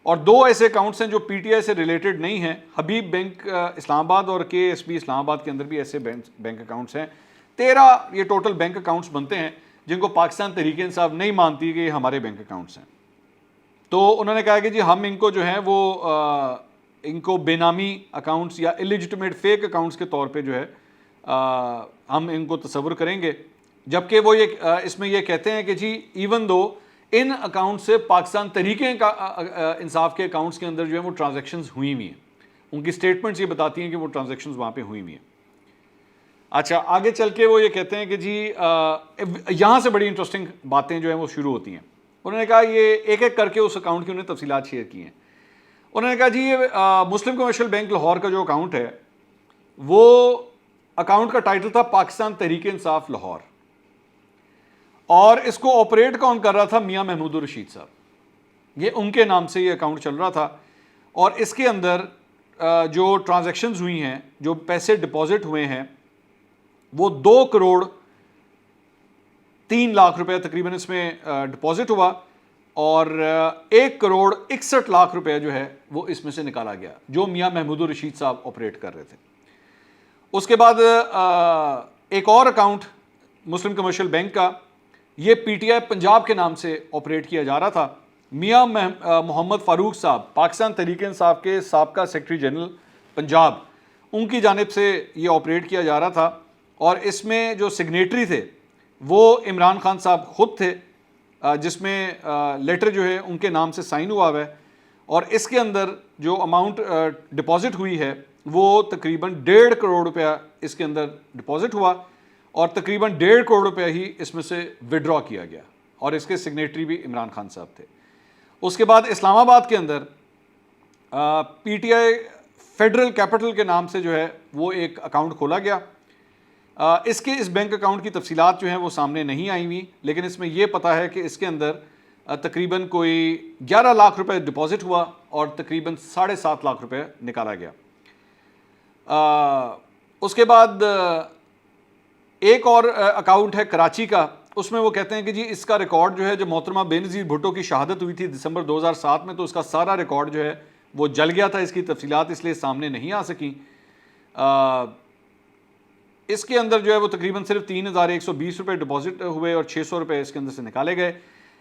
اور 2 ایسے اکاؤنٹس ہیں جو پی ٹی آئی سے ریلیٹڈ نہیں ہیں، حبیب بینک اسلام آباد اور کے ایس بی اسلام آباد کے اندر بھی ایسے بینک اکاؤنٹس ہیں. 13 یہ ٹوٹل بینک اکاؤنٹس بنتے ہیں جن کو پاکستان تحریک انصاف نہیں مانتی کہ یہ ہمارے بینک اکاؤنٹس ہیں. تو انہوں نے کہا کہ جی ہم ان کو جو ہے وہ ان کو بے نامی اکاؤنٹس یا الیجٹمیٹ فیک اکاؤنٹس کے طور پہ جو ہے ہم ان کو تصور کریں گے، جبکہ وہ یہ اس میں یہ کہتے ہیں کہ جی ایون دو ان اکاؤنٹ سے پاکستان تحریک انصاف کے اکاؤنٹس کے اندر جو ہے وہ ٹرانزیکشنز ہوئی ہوئی ہیں، ان کی سٹیٹمنٹس یہ بتاتی ہیں کہ وہ ٹرانزیکشنز وہاں پہ ہوئی ہوئی ہیں. اچھا آگے چل کے وہ یہ کہتے ہیں کہ جی یہاں سے بڑی انٹرسٹنگ باتیں جو ہیں وہ شروع ہوتی ہیں. انہوں نے کہا یہ ایک ایک کر کے اس اکاؤنٹ کی انہیں تفصیلات شیئر کی ہیں. انہوں نے کہا جی یہ مسلم کمرشل بینک لاہور کا جو اکاؤنٹ ہے وہ اکاؤنٹ کا ٹائٹل تھا پاکستان تحریک انصاف لاہور، اور اس کو آپریٹ کون کر رہا تھا؟ میاں محمود الرشید صاحب. یہ ان کے نام سے یہ اکاؤنٹ چل رہا تھا، اور اس کے اندر جو ٹرانزیکشنز ہوئی ہیں، جو پیسے ڈپازٹ ہوئے ہیں، وہ 2 کروڑ 3 لاکھ روپے تقریباً اس میں ڈپازٹ ہوا، اور 1 کروڑ 61 لاکھ روپے جو ہے وہ اس میں سے نکالا گیا جو میاں محمود الرشید صاحب آپریٹ کر رہے تھے. اس کے بعد ایک اور اکاؤنٹ مسلم کمرشل بینک کا، یہ پی ٹی آئی پنجاب کے نام سے آپریٹ کیا جا رہا تھا. میاں محمد فاروق صاحب پاکستان تحریک انصاف کے سابقہ سیکرٹری جنرل پنجاب، ان کی جانب سے یہ آپریٹ کیا جا رہا تھا، اور اس میں جو سگنیٹری تھے وہ عمران خان صاحب خود تھے، جس میں لیٹر جو ہے ان کے نام سے سائن ہوا ہے، اور اس کے اندر جو اماؤنٹ ڈپازٹ ہوئی ہے وہ تقریباً 1.5 کروڑ روپیہ اس کے اندر ڈپازٹ ہوا، اور تقریباً 1.5 کروڑ روپیہ ہی اس میں سے وڈرا کیا گیا، اور اس کے سگنیٹری بھی عمران خان صاحب تھے. اس کے بعد اسلام آباد کے اندر P T I federal capital کے نام سے جو ہے وہ ایک اکاؤنٹ کھولا گیا. اس بینک اکاؤنٹ کی تفصیلات جو ہیں وہ سامنے نہیں آئی ہوئی، لیکن اس میں یہ پتہ ہے کہ اس کے اندر تقریباً کوئی 11 لاکھ روپے ڈپازٹ ہوا اور تقریباً 7.5 لاکھ روپے نکالا گیا. اس کے بعد ایک اور اکاؤنٹ ہے کراچی کا، اس میں وہ کہتے ہیں کہ جی اس کا ریکارڈ جو ہے جو محترمہ بے نظیر بھٹو کی شہادت ہوئی تھی دسمبر 2007 میں، تو اس کا سارا ریکارڈ جو ہے وہ جل گیا تھا، اس کی تفصیلات اس لیے سامنے نہیں آ سکیں. اس کے اندر جو ہے وہ تقریباً صرف 3,120 روپے ڈپازٹ ہوئے اور 600 روپے اس کے اندر سے نکالے گئے.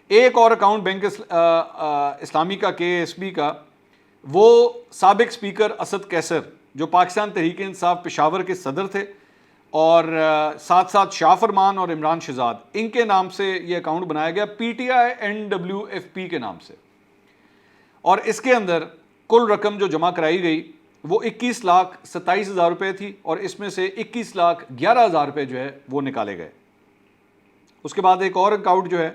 ایک اور اکاؤنٹ بینک اسلامی کا کے ایس بی کا، وہ سابق سپیکر اسد کیسر جو پاکستان تحریک انصاف پشاور کے صدر تھے، اور ساتھ ساتھ شاہ فرمان اور عمران شہزاد، ان کے نام سے یہ اکاؤنٹ بنایا گیا پی ٹی آئی NWFP کے نام سے. اور اس کے اندر کل رقم جو جمع کرائی گئی وہ 21,27,000 روپے تھی، اور اس میں سے 21,11,000 روپے جو ہے وہ نکالے گئے. اس کے بعد ایک اور اکاؤنٹ جو ہے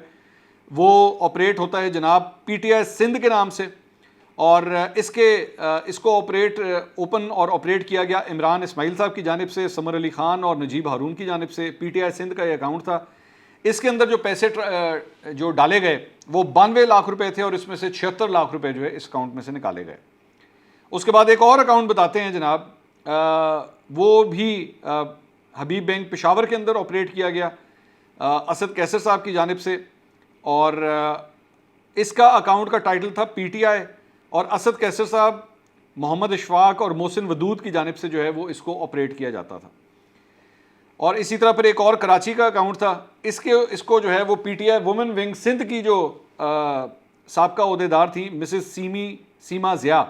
وہ آپریٹ ہوتا ہے جناب پی ٹی آئی سندھ کے نام سے، اور اس کو اوپن اور آپریٹ کیا گیا عمران اسماعیل صاحب کی جانب سے، سمر علی خان اور نجیب ہارون کی جانب سے. پی ٹی آئی سندھ کا یہ اکاؤنٹ تھا. اس کے اندر جو پیسے جو ڈالے گئے وہ 92 لاکھ روپے تھے، اور اس میں سے 76 لاکھ روپے جو ہے اس اکاؤنٹ میں سے نکالے گئے. اس کے بعد ایک اور اکاؤنٹ بتاتے ہیں جناب، وہ بھی حبیب بینک پشاور کے اندر آپریٹ کیا گیا اسد کیسر صاحب کی جانب سے، اور اس کا اکاؤنٹ کا ٹائٹل تھا پی ٹی آئی، اور اسد کیسر صاحب محمد اشفاق اور محسن ودود کی جانب سے جو ہے وہ اس کو آپریٹ کیا جاتا تھا. اور اسی طرح پھر ایک اور کراچی کا اکاؤنٹ تھا، اس کو جو ہے وہ P T I women wing Sindh کی جو سابقہ عہدیدار تھی مسز سیما ضیاء،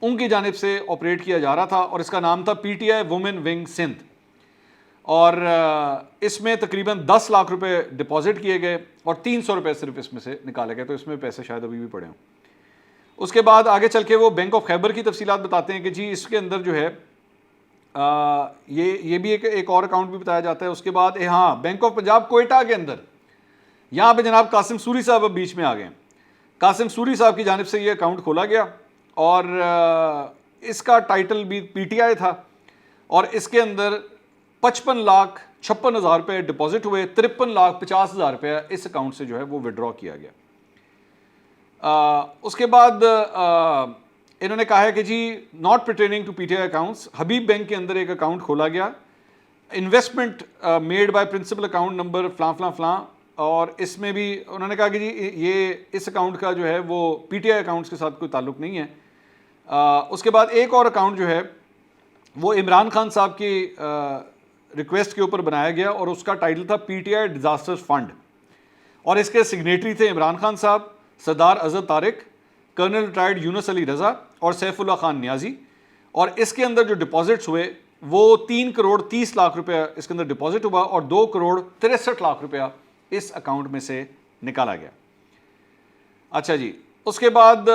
ان کی جانب سے آپریٹ کیا جا رہا تھا، اور اس کا نام تھا P T I women wing Sindh. اور اس میں تقریباً 10 لاکھ روپے ڈپازٹ کیے گئے اور 300 روپے صرف اس میں سے نکالے گئے، تو اس میں پیسے شاید ابھی بھی پڑے ہوں. اس کے بعد آگے چل کے وہ بینک آف خیبر کی تفصیلات بتاتے ہیں کہ جی اس کے اندر جو ہے یہ بھی ایک اور اکاؤنٹ بھی بتایا جاتا ہے. اس کے بعد ہاں بینک آف پنجاب کوئٹہ کے اندر یہاں پہ جناب قاسم سوری صاحب اب بیچ میں آ گئے. قاسم سوری صاحب کی جانب سے یہ اکاؤنٹ کھولا گیا اور اس کا ٹائٹل بھی پی ٹی آئی تھا اور اس کے اندر 55,56,000 روپے ڈپازٹ ہوئے. 53,50,000 روپے اس اکاؤنٹ سے جو ہے وہ وڈرا کیا گیا. اس کے بعد انہوں نے کہا ہے کہ جی not pertaining to P T I accounts. Habib bank کے اندر ایک اکاؤنٹ کھولا گیا, investment made by principal account number فلاں فلاں فلاں, اور اس میں بھی انہوں نے کہا کہ جی یہ اس اکاؤنٹ کا جو ہے وہ پی ٹی آئی اکاؤنٹس کے ساتھ کوئی تعلق نہیں ہے. اس کے بعد ایک اور اکاؤنٹ جو ہے وہ عمران خان صاحب کی ریکویسٹ کے اوپر بنایا گیا اور اس کا ٹائٹل تھا پی ٹی آئی ڈیزاسٹر فنڈ, اور اس کے سگنیٹری تھے عمران خان صاحب, سردار اظہر طارق, کرنل ریٹائرڈ یونس علی رضا اور سیف اللہ خان نیازی. اور اس کے اندر جو ڈپازٹس ہوئے وہ 3,30,00,000 روپیہ اس کے اندر ڈپازٹ ہوا اور 2,63,00,000 روپیہ اس اکاؤنٹ میں سے نکالا گیا. اچھا جی, اس کے بعد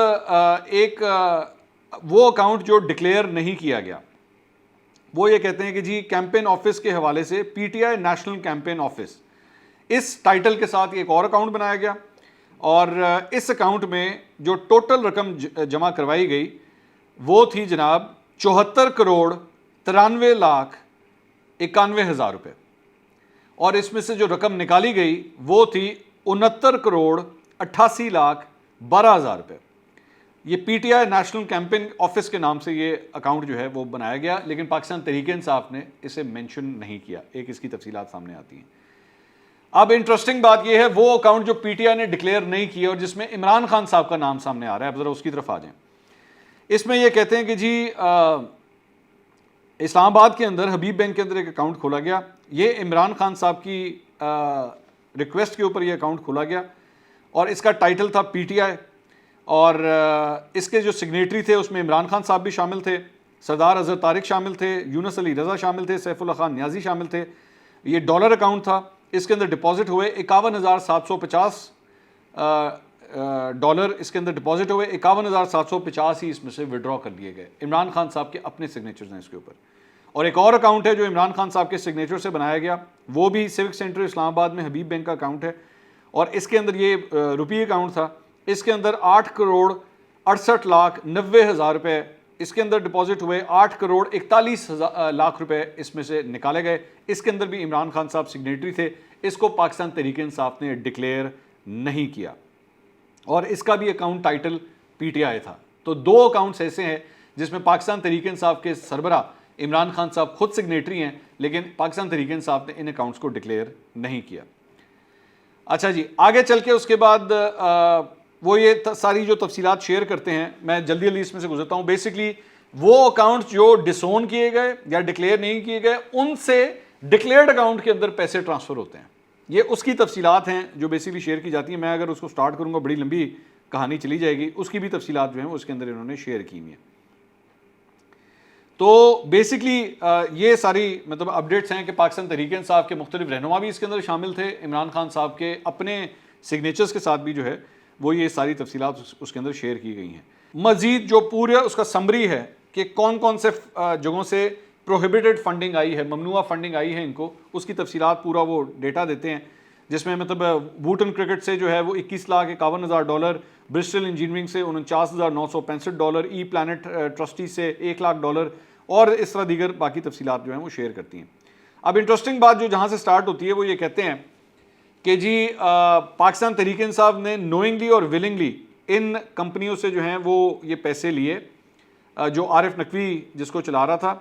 ایک وہ اکاؤنٹ جو ڈکلیئر نہیں کیا گیا, وہ یہ کہتے ہیں کہ جی کیمپین آفس کے حوالے سے P T I national campaign office, اس ٹائٹل کے ساتھ ایک اور اکاؤنٹ بنایا گیا اور اس اکاؤنٹ میں جو ٹوٹل رقم جمع کروائی گئی وہ تھی جناب 74,93,91,000 روپے, اور اس میں سے جو رقم نکالی گئی وہ تھی 69,88,12,000 روپے. یہ پی T I national campaign office کے نام سے یہ اکاؤنٹ جو ہے وہ بنایا گیا, لیکن پاکستان تحریک انصاف نے اسے مینشن نہیں کیا. ایک اس کی تفصیلات سامنے آتی ہیں. اب انٹرسٹنگ بات یہ ہے وہ اکاؤنٹ جو پی ٹی آئی نے ڈکلیئر نہیں کیا اور جس میں عمران خان صاحب کا نام سامنے آ رہا ہے, اب ذرا اس کی طرف آ جائیں. اس میں یہ کہتے ہیں کہ جی اسلام آباد کے اندر حبیب بینک کے اندر ایک اکاؤنٹ کھولا گیا. یہ عمران خان صاحب کی ریکویسٹ کے اوپر یہ اکاؤنٹ کھولا گیا اور اس کا ٹائٹل تھا پی ٹی آئی, اور اس کے جو سگنیٹری تھے اس میں عمران خان صاحب بھی شامل تھے, سردار اظہر طارق شامل تھے, یونس علی رضا شامل تھے, سیف اللہ خان نیازی شامل تھے. یہ ڈالر اکاؤنٹ تھا, اس کے اندر ڈپازٹ ہوئے 51,750 ڈالر اس کے اندر ڈپازٹ ہوئے, 51,750 ہی اس میں سے وڈرا کر لیے گئے. عمران خان صاحب کے اپنے سگنیچرز ہیں اس کے اوپر. اور ایک اور اکاؤنٹ ہے جو عمران خان صاحب کے سگنیچر سے بنایا گیا, وہ بھی سیوک سینٹر اسلام آباد میں حبیب بینک کا اکاؤنٹ ہے, اور اس کے اندر یہ روپی اکاؤنٹ تھا. اس کے اندر 8,68,90,000 روپے اس کے اندر ڈپازٹ ہوئے, 8,41,00,000 روپے اس میں سے نکالے گئے. اس کے اندر بھی عمران خان صاحب سگنیٹری تھے. اس کو پاکستان تحریک انصاف نے ڈکلیئر نہیں کیا اور اس کا بھی اکاؤنٹ ٹائٹل پی ٹی آئی تھا. تو دو اکاؤنٹس ایسے ہیں جس میں پاکستان تحریک انصاف کے سربراہ عمران خان صاحب خود سگنیٹری ہیں, لیکن پاکستان تحریک انصاف نے ان اکاؤنٹس کو ڈکلیئر نہیں کیا. اچھا جی, آگے چل کے اس کے بعد وہ یہ ساری جو تفصیلات شیئر کرتے ہیں, میں جلدی جلدی اس میں سے گزرتا ہوں. بیسکلی وہ اکاؤنٹ جو ڈسون کیے گئے یا ڈکلیئر نہیں کیے گئے, ان سے ڈکلیئرڈ اکاؤنٹ کے اندر پیسے ٹرانسفر ہوتے ہیں. یہ اس کی تفصیلات ہیں جو بیسکلی شیئر کی جاتی ہیں. میں اگر اس کو سٹارٹ کروں گا بڑی لمبی کہانی چلی جائے گی. اس کی بھی تفصیلات جو ہیں اس کے اندر انہوں نے شیئر کی ہوئی ہیں. تو بیسکلی یہ ساری مطلب اپڈیٹس ہیں کہ پاکستان تحریک انصاف کے مختلف رہنما بھی اس کے اندر شامل تھے. عمران خان صاحب کے اپنے سگنیچرز کے ساتھ بھی جو ہے وہ یہ ساری تفصیلات اس کے اندر شیئر کی گئی ہیں. مزید جو پورا اس کا سمری ہے کہ کون کون سے جگہوں سے پروہیبیٹڈ فنڈنگ آئی ہے, ممنوعہ فنڈنگ آئی ہے ان کو, اس کی تفصیلات پورا وہ ڈیٹا دیتے ہیں. جس میں مطلب بوٹن کرکٹ سے جو ہے وہ 21,51,000 ڈالر, برسٹل انجینئرنگ سے 49,965 ڈالر, ای پلانٹ ٹرسٹی سے 1,00,000 ڈالر, اور اس طرح دیگر باقی تفصیلات جو ہیں وہ شیئر کرتی ہیں. اب انٹرسٹنگ بات جو جہاں سے سٹارٹ ہوتی ہے وہ یہ کہتے ہیں کہ جی پاکستان تحریک انصاف نے نوئنگلی اور ولنگلی ان کمپنیوں سے جو ہیں وہ یہ پیسے لیے. جو عارف نقوی جس کو چلا رہا تھا,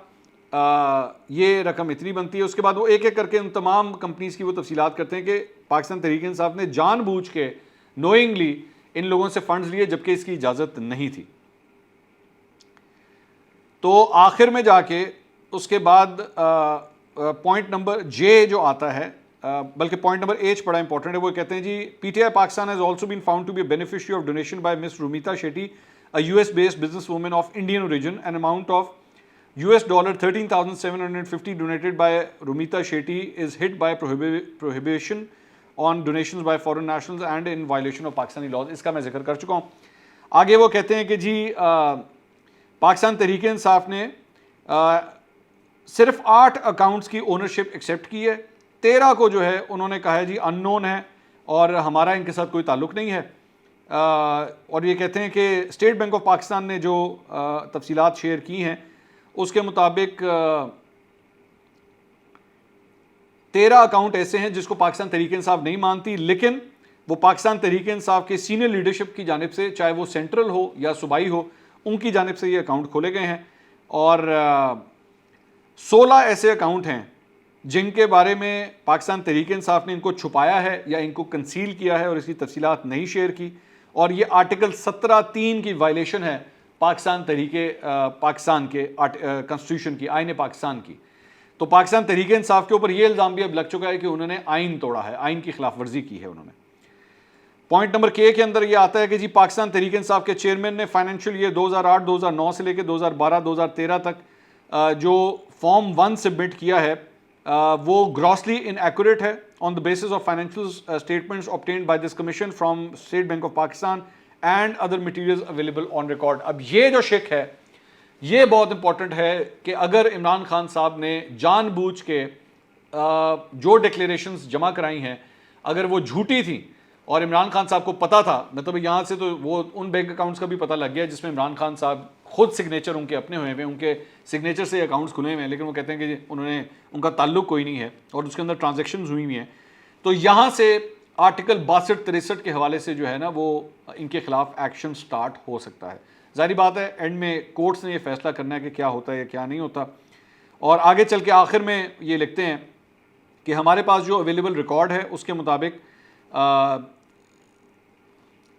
یہ رقم اتنی بنتی ہے. اس کے بعد وہ ایک ایک کر کے ان تمام کمپنیز کی وہ تفصیلات کرتے ہیں کہ پاکستان تحریک انصاف نے جان بوجھ کے نوئنگلی ان لوگوں سے فنڈز لیے جبکہ اس کی اجازت نہیں تھی. تو آخر میں جا کے اس کے بعد پوائنٹ نمبر جے جو آتا ہے, بلکہ پوائنٹ نمبر ایچ بڑا امپورٹنٹ ہے. وہ کہتے ہیں جی P T I Pakistan has also been found to be beneficiary of donation by Ms Romita Shetty, a US based business woman of Indian origin. An amount of $13,750 donated by Rumita Shetty is hit by prohibition on donations by foreign nationals and in violation of Pakistani laws. اس کا میں ذکر کر چکا ہوں. آگے وہ کہتے ہیں کہ جی پاکستان تحریک انصاف نے صرف 8 اکاؤنٹس کی اونرشپ ایکسیپٹ کی ہے، 13 کو جو ہے انہوں نے کہا ہے جی ان نون ہے اور ہمارا ان کے ساتھ کوئی تعلق نہیں ہے، اور یہ کہتے ہیں کہ اسٹیٹ بینک آف پاکستان نے جو تفصیلات شیئر کی ہیں اس کے مطابق 13 اکاؤنٹ ایسے ہیں جس کو پاکستان تحریک انصاف نہیں مانتی، لیکن وہ پاکستان تحریک انصاف کے سینئر لیڈرشپ کی جانب سے، چاہے وہ سینٹرل ہو یا صوبائی ہو، ان کی جانب سے یہ اکاؤنٹ کھولے گئے ہیں، اور 16 ایسے اکاؤنٹ ہیں جن کے بارے میں پاکستان تحریک انصاف نے ان کو چھپایا ہے یا ان کو کنسیل کیا ہے اور اس کی تفصیلات نہیں شیئر کی، اور یہ آرٹیکل 17(3) کی وائلیشن ہے پاکستان کے کنسٹیٹیوشن کی، آئین پاکستان کی۔ تو پاکستان تحریک انصاف کے اوپر یہ الزام بھی اب لگ چکا ہے کہ انہوں نے آئین توڑا ہے، آئین کی خلاف ورزی کی ہے انہوں نے۔ پوائنٹ نمبر کے اندر یہ آتا ہے کہ جی پاکستان تحریک انصاف کے چیئرمین نے فائنینشیل ایئر 2008-2009 سے لے کے 2012-2013 تک جو فارم 1 سبمٹ کیا ہے وہ گراسلی ان ایکوریٹ ہے on the basis of financial statements obtained by this commission from State Bank of Pakistan and other materials available on record۔ اب یہ جو شک ہے یہ بہت امپورٹنٹ ہے کہ اگر عمران خان صاحب نے جان بوجھ کے جو ڈکلیریشنز جمع کرائی ہیں اگر وہ جھوٹی تھیں اور عمران خان صاحب کو پتا تھا، مطلب یہاں سے تو وہ ان بینک اکاؤنٹس کا بھی پتہ لگ گیا جس میں عمران خان صاحب خود سگنیچر ان کے اپنے ہوئے ہیں، ان کے سگنیچر سے اکاؤنٹس کھلے ہوئے ہیں، لیکن وہ کہتے ہیں کہ انہوں نے ان کا تعلق کوئی نہیں ہے اور اس کے اندر ٹرانزیکشنز ہوئی ہوئی ہیں، تو یہاں سے آرٹیکل 62-63 کے حوالے سے جو ہے نا وہ ان کے خلاف ایکشن سٹارٹ ہو سکتا ہے۔ ظاہری بات ہے اینڈ میں کورٹس نے یہ فیصلہ کرنا ہے کہ کیا ہوتا ہے یا کیا نہیں ہوتا، اور آگے چل کے آخر میں یہ لکھتے ہیں کہ ہمارے پاس جو اویلیبل ریکارڈ ہے اس کے مطابق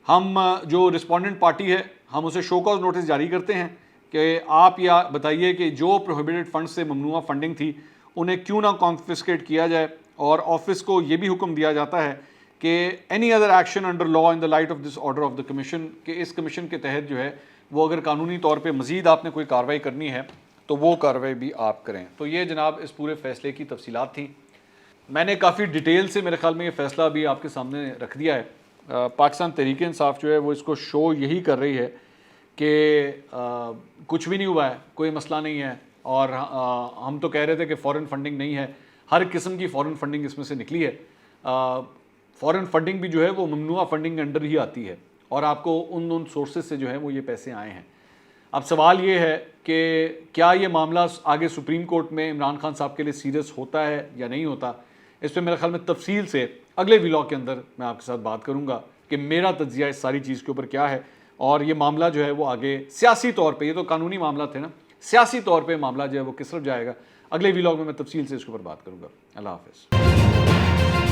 ہم جو رسپونڈنٹ پارٹی ہے ہم اسے شو کاز نوٹس جاری کرتے ہیں کہ آپ یا بتائیے کہ جو پروہیبٹڈ فنڈ سے ممنوعہ فنڈنگ تھی انہیں کیوں نہ کانفسکیٹ کیا جائے، اور آفس کو یہ بھی حکم دیا جاتا ہے کہ any other action under law in the light of this order of the commission, کہ اس کمیشن کے تحت جو ہے وہ اگر قانونی طور پہ مزید آپ نے کوئی کارروائی کرنی ہے تو وہ کارروائی بھی آپ کریں۔ تو یہ جناب اس پورے فیصلے کی تفصیلات تھیں، میں نے کافی ڈیٹیل سے میرے خیال میں یہ فیصلہ بھی آپ کے سامنے رکھ دیا ہے۔ پاکستان تحریک انصاف جو ہے وہ اس کو شو یہی کر رہی ہے کہ کچھ بھی نہیں ہوا ہے، کوئی مسئلہ نہیں ہے، اور ہم تو کہہ رہے تھے کہ فورن فنڈنگ نہیں ہے، ہر قسم کی فورن فنڈنگ اس میں سے نکلی ہے، فورن فنڈنگ بھی جو ہے وہ ممنوعہ فنڈنگ کے انڈر ہی آتی ہے، اور آپ کو ان سورسز سے جو ہے وہ یہ پیسے آئے ہیں۔ اب سوال یہ ہے کہ کیا یہ معاملہ آگے سپریم کورٹ میں عمران خان صاحب کے لیے سیریس ہوتا ہے یا نہیں ہوتا، اس پہ میرے خیال میں تفصیل سے اگلے ویلاگ کے اندر میں آپ کے ساتھ بات کروں گا کہ میرا تجزیہ اس ساری چیز کے اوپر کیا ہے، اور یہ معاملہ جو ہے وہ آگے سیاسی طور پہ، یہ تو قانونی معاملہ تھے نا، سیاسی طور پہ معاملہ جو ہے وہ کس طرف جائے گا، اگلے ویلاگ میں تفصیل سے اس کے اوپر بات کروں گا۔ اللہ حافظ۔